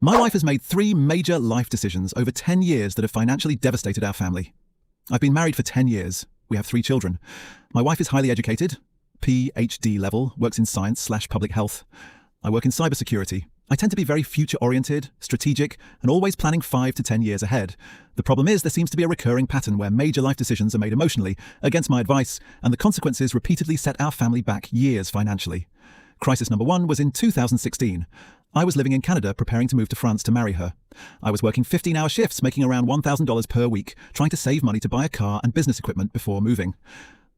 My wife has made 3 major life decisions over 10 years that have financially devastated our family. I've been married for 10 years. We have 3 children. My wife is highly educated, PhD level, works in science/public health. I work in cybersecurity. I tend to be very future-oriented, strategic, and always planning 5 to 10 years ahead. The problem is there seems to be a recurring pattern where major life decisions are made emotionally, against my advice, and the consequences repeatedly set our family back years financially. Crisis number 1 was in 2016. I was living in Canada preparing to move to France to marry her. I was working 15-hour shifts, making around $1,000 per week, trying to save money to buy a car and business equipment before moving.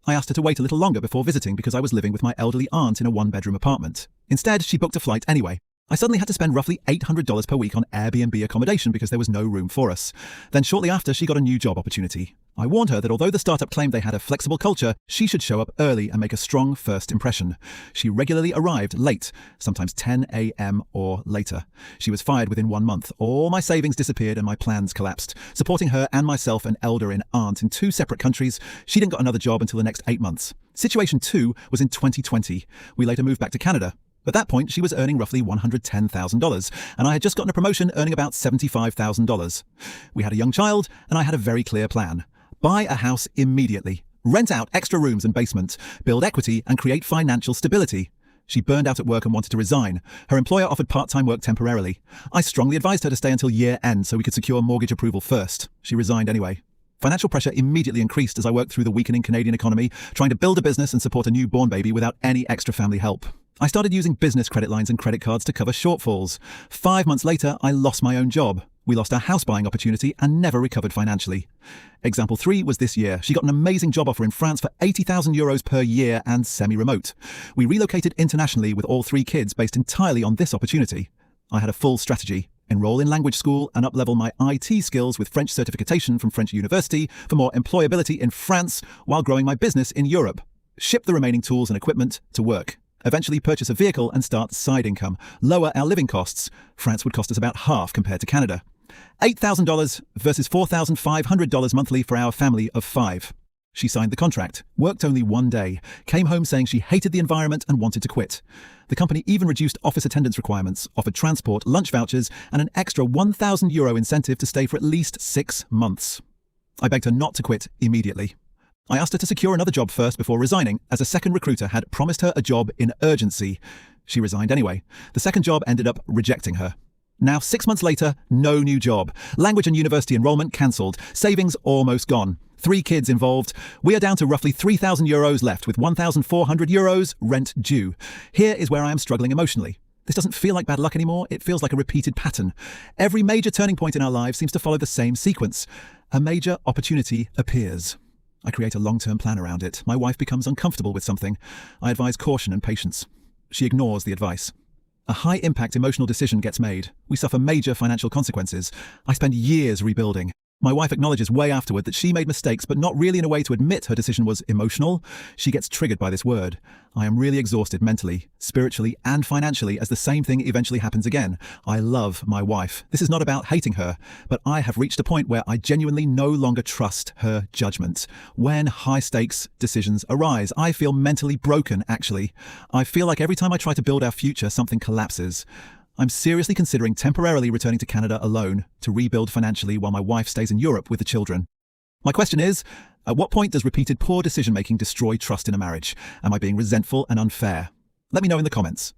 I asked her to wait a little longer before visiting because I was living with my elderly aunt in a 1-bedroom apartment. Instead, she booked a flight anyway. I suddenly had to spend roughly $800 per week on Airbnb accommodation because there was no room for us. Then shortly after, she got a new job opportunity. I warned her that although the startup claimed they had a flexible culture, she should show up early and make a strong first impression. She regularly arrived late, sometimes 10 a.m. or later. She was fired within 1 month. All my savings disappeared and my plans collapsed. Supporting her and myself, an elder and aunt in 2 separate countries, she didn't get another job until the next 8 months. Situation 2 was in 2020. We later moved back to Canada. At that point, she was earning roughly $110,000, and I had just gotten a promotion earning about $75,000. We had a young child, and I had a very clear plan. Buy a house immediately, rent out extra rooms and basement, build equity, and create financial stability. She burned out at work and wanted to resign. Her employer offered part-time work temporarily. I strongly advised her to stay until year end so we could secure mortgage approval first. She resigned anyway. Financial pressure immediately increased as I worked through the weakening Canadian economy, trying to build a business and support a newborn baby without any extra family help. I started using business credit lines and credit cards to cover shortfalls. 5 months later, I lost my own job. We lost our house buying opportunity and never recovered financially. Example 3 was this year. She got an amazing job offer in France for €80,000 per year and semi-remote. We relocated internationally with all 3 kids based entirely on this opportunity. I had a full strategy. Enroll in language school and up-level my IT skills with French certification from French University for more employability in France while growing my business in Europe. Ship the remaining tools and equipment to work. Eventually purchase a vehicle and start side income. Lower our living costs. France would cost us about half compared to Canada. $8,000 versus $4,500 monthly for our family of 5. She signed the contract, worked only 1 day, came home saying she hated the environment and wanted to quit. The company even reduced office attendance requirements, offered transport, lunch vouchers, and an extra €1,000 incentive to stay for at least 6 months. I begged her not to quit immediately. I asked her to secure another job first before resigning, as a second recruiter had promised her a job in urgency. She resigned anyway. The second job ended up rejecting her. Now, 6 months later, no new job. Language and university enrollment cancelled. Savings almost gone. 3 kids involved. We are down to roughly €3,000 left, with €1,400 rent due. Here is where I am struggling emotionally. This doesn't feel like bad luck anymore. It feels like a repeated pattern. Every major turning point in our lives seems to follow the same sequence. A major opportunity appears. I create a long-term plan around it. My wife becomes uncomfortable with something. I advise caution and patience. She ignores the advice. A high-impact emotional decision gets made. We suffer major financial consequences. I spend years rebuilding. My wife acknowledges way afterward that she made mistakes, but not really in a way to admit her decision was emotional. She gets triggered by this word. I am really exhausted mentally, spiritually, and financially as the same thing eventually happens again. I love my wife. This is not about hating her, but I have reached a point where I genuinely no longer trust her judgment. When high-stakes decisions arise, I feel mentally broken, actually. I feel like every time I try to build our future, something collapses. I'm seriously considering temporarily returning to Canada alone to rebuild financially while my wife stays in Europe with the children. My question is, at what point does repeated poor decision-making destroy trust in a marriage? Am I being resentful and unfair? Let me know in the comments.